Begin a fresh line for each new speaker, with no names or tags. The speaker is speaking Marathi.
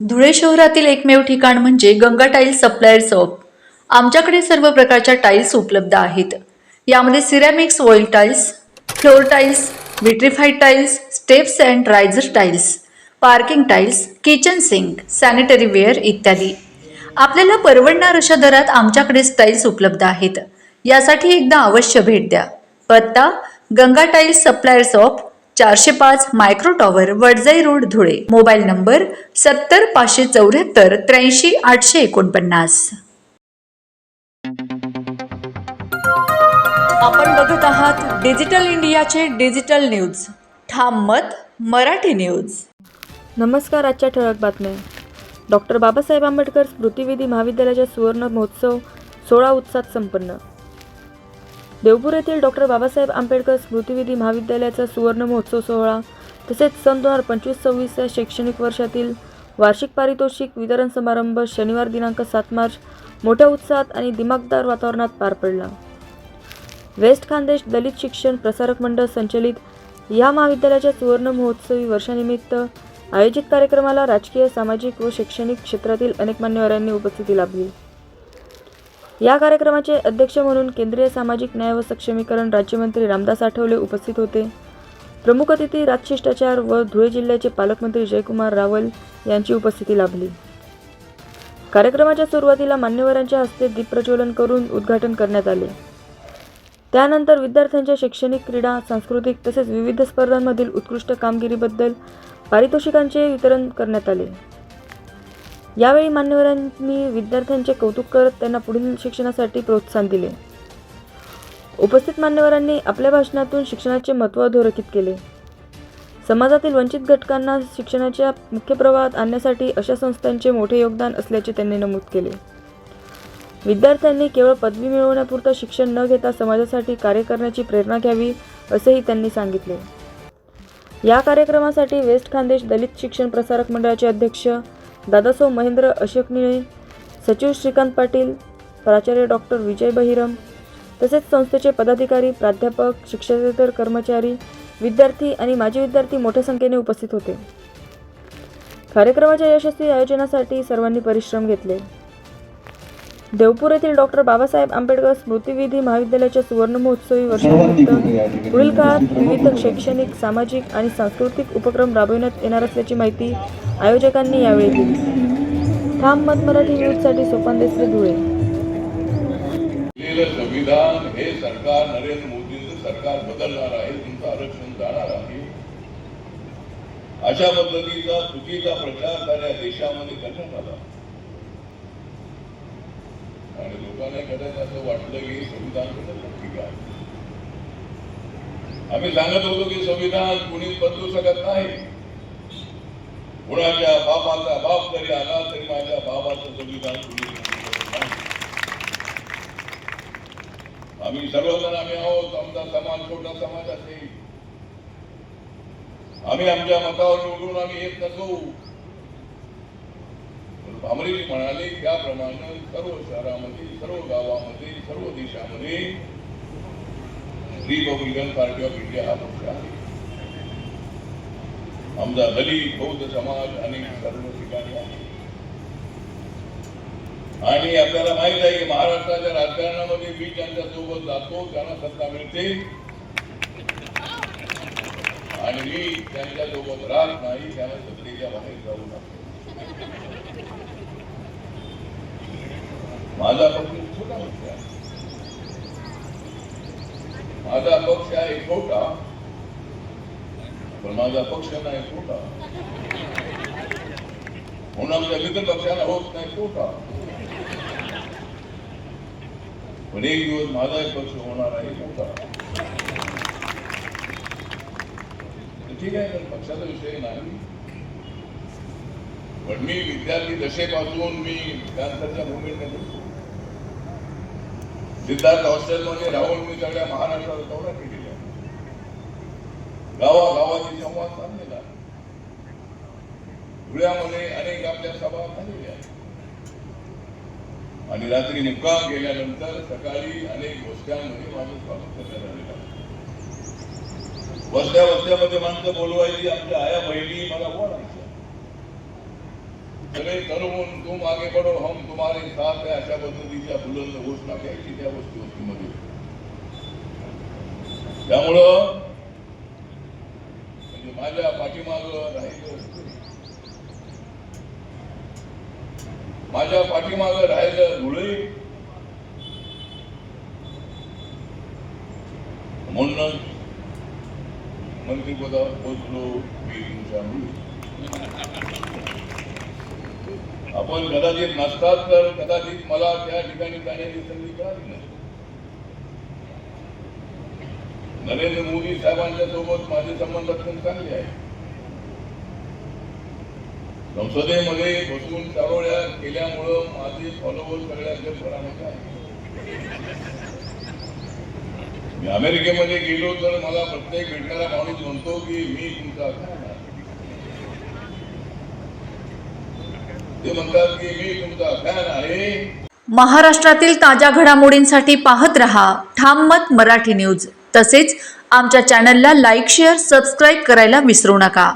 धुळे शहरातील एकमेव ठिकाण म्हणजे गंगा टाइल्स सप्लायर शॉप. आमच्याकडे सर्व प्रकारच्या टाइल्स उपलब्ध आहेत. यामध्ये ceramics, oil tiles, floor tiles, vitrified tiles, steps and riser tiles, parking tiles, kitchen sink, sanitary ware इत्यादी. आपल्याला परवडणार अशा दरात आमच्याकडे टाइल्स उपलब्ध आहेत. यासाठी एकदा अवश्य भेट द्या. पत्ता Ganga tiles supplier shop, 405 micro tower, Wadjai road, Dhule. Mobile number 70 574 83 849. आपण बघत आहात डिजिटल इंडियाचे डिजिटल न्यूज. ठाम मत मराठी न्यूज.
नमस्कार. आजच्या ठळक बातम्या. डॉक्टर बाबासाहेब आंबेडकर स्मृतिवेदी महाविद्यालयाचा सुवर्ण महोत्सव 16 उत्साहात संपन्न. देवपूर येथील डॉक्टर बाबासाहेब आंबेडकर स्मृतिवेदी महाविद्यालयाचा सुवर्ण महोत्सव सोहळा तसेच सन 2025-26 या शैक्षणिक वर्षातील वार्षिक पारितोषिक वितरण समारंभ शनिवार दिनांक 7 मार्च मोठ्या उत्साहात आणि दिमाखदार वातावरणात पार पडला. वेस्ट खानदेश दलित शिक्षण प्रसारक मंडळ संचलित या महाविद्यालयाच्या सुवर्ण महोत्सवी वर्षानिमित्त आयोजित कार्यक्रमाला राजकीय, सामाजिक व शैक्षणिक क्षेत्रातील अनेक मान्यवरांनी उपस्थिती लाभली. या कार्यक्रमाचे अध्यक्ष म्हणून केंद्रीय सामाजिक न्याय व सक्षमीकरण राज्यमंत्री रामदास आठवले उपस्थित होते. प्रमुख अतिथी राजशिष्टाचार व धुळे जिल्ह्याचे पालकमंत्री जयकुमार रावल यांची उपस्थिती लाभली. कार्यक्रमाच्या सुरुवातीला मान्यवरांच्या हस्ते दीपप्रज्वलन करून उद्घाटन करण्यात आले. त्यानंतर विद्यार्थ्यांच्या शैक्षणिक, क्रीडा, सांस्कृतिक तसेच विविध स्पर्धांमधील उत्कृष्ट कामगिरीबद्दल पारितोषिकांचे वितरण करण्यात आले. यावेळी मान्यवरांनी विद्यार्थ्यांचे कौतुक करत त्यांना पुढील शिक्षणासाठी प्रोत्साहन दिले. उपस्थित मान्यवरांनी आपल्या भाषणातून शिक्षणाचे महत्त्व अधोरेखित केले. समाजातील वंचित घटकांना शिक्षणाच्या मुख्य प्रवाहात आणण्यासाठी अशा संस्थांचे मोठे योगदान असल्याचे त्यांनी नमूद केले. विद्यार्थ्यांनी केवळ पदवी मिळवण्यापुरतं शिक्षण न घेता समाजासाठी कार्य करण्याची प्रेरणा घ्यावी असेही त्यांनी सांगितले. या कार्यक्रमासाठी वेस्ट खानदेश दलित शिक्षण प्रसारक मंडळाचे अध्यक्ष दादासाहेब महेंद्र अशोक निळे, सचिव श्रीकांत पाटील, प्राचार्य डॉक्टर विजय बहिरम तसेच संस्थेचे पदाधिकारी, प्राध्यापक, शिक्षकेतर कर्मचारी, विद्यार्थी आणि माजी विद्यार्थी मोठ्या संख्येने उपस्थित होते. कार्यक्रमाच्या यशस्वी आयोजनासाठी सर्वांनी परिश्रम घेतले. देवपूर येथील डॉक्टर बाबासाहेब आंबेडकर स्मृतिवेदी महाविद्यालयाच्या सुवर्ण महोत्सवी वर्षानिमित्त पुढील काळात विविध शैक्षणिक, सामाजिक आणि सांस्कृतिक उपक्रम राबविण्यात येणार असल्याची माहिती आयोजकांनी यावेळी दिली. ठाम मत मराठी न्यूजसाठी सोपान देसले, धुळे.
संविधान हे सरकार, नरेंद्र मोदींचं सरकार बदलणार आहे, तुमचं आरक्षण जाणार आहे, अशा पद्धतीचा चुकीचा प्रचार साऱ्या देशामध्ये करण्यात आला आणि लोकांना कदाचित असं वाटलं की संविधान बदललं. ठीक आहे, आम्ही सांगत होतो की संविधान कुणी बदलू शकत नाही. कुणाच्या बापाचा बाप जरी आला तरी माझ्या बाबाचं संविधान कुणी बदलू शकत नाही. आम्ही सर्वजण आम्ही आहोत, आमचा समाज छोटा समाज असेल, आम्ही आमच्या मतावर निवडून आम्ही येत नसू. भामरेजी म्हणाले त्याप्रमाणे सर्व शहरामध्ये, सर्व गावामध्ये, सर्व देशामध्ये रिपब्लिकन पार्टी ऑफ इंडिया हा पक्ष आहे. आमचा दलित, बौद्ध समाज अनेक सर्व ठिकाणी आहे आणि आपल्याला माहित आहे की महाराष्ट्राच्या राजकारणामध्ये मी ज्यांच्या सोबत जातो त्यांना सत्ता मिळते आणि मी त्यांच्या सोबत राहत नाही त्यांना सत्तेच्या बाहेर जाऊ लागतो. माझा पक्ष छोटा पक्ष आहे, माझा पक्ष आहे छोटा, पण माझा पक्ष नाही छोटा म्हणून आमच्या मित्र पक्षाला होत नाही छोटा, पण एक दिवस माझा पक्ष होणार आहे मोठा. ठीक आहे, पण पक्षाचा विषय नाही. पण मी विद्यार्थी दशेपासून मी कॅन्सरच्या मुवमेंटमध्ये सिद्धार्थ हॉस्टेलमध्ये राहून मी सगळ्या महाराष्ट्राला दौरा केलेला, गावागावाची संवाद साधलेला, धुळ्यामध्ये अनेक आपल्या सभा झालेल्या आणि रात्री मुक्काम केल्यानंतर सकाळी अनेक वस्त्यांमध्ये माझं स्वागत करण्यात आलेलं. वस्त्यामध्ये माणसं बोलवायची, आमच्या आया बहिणी मला बोलायच्या. सगळे तरुण तुम आगे बढ़ो हम तुम्हारे साथ है अशा पद्धतीच्या बुलंद घोषणा घ्यायची त्या गोष्टीमध्ये. त्यामुळं म्हणजे माझ्या पाठीमागं राहिलं धुळे, म्हणूनच मंत्रिपदावर पोचलो मी तुमच्यामुळे. आपण कदाचित नसतात तर कदाचित मला त्या ठिकाणी जाण्याची संधी मिळाली नसती. नरेंद्र मोदी साहेबांच्या सोबत माझे संबंध अत्यंत चांगले आहेत. संसदेमध्ये बसून चारोळ्या केल्यामुळं माझे फॉलोअर्स सगळ्या जगभरामध्ये आहेत. मी अमेरिकेमध्ये गेलो तर मला प्रत्येक भेटणारा माणूस म्हणतो की मी तुमचा फॅन आहे. ते म्हणतात की मी तुमचा फॅन आहे.
महाराष्ट्रातील ताज्या घडामोडींसाठी पाहत रहा ठाम मत मराठी न्यूज. तसेच आमच्या चॅनलला लाईक, शेअर, सबस्क्राईब करायला विसरू नका.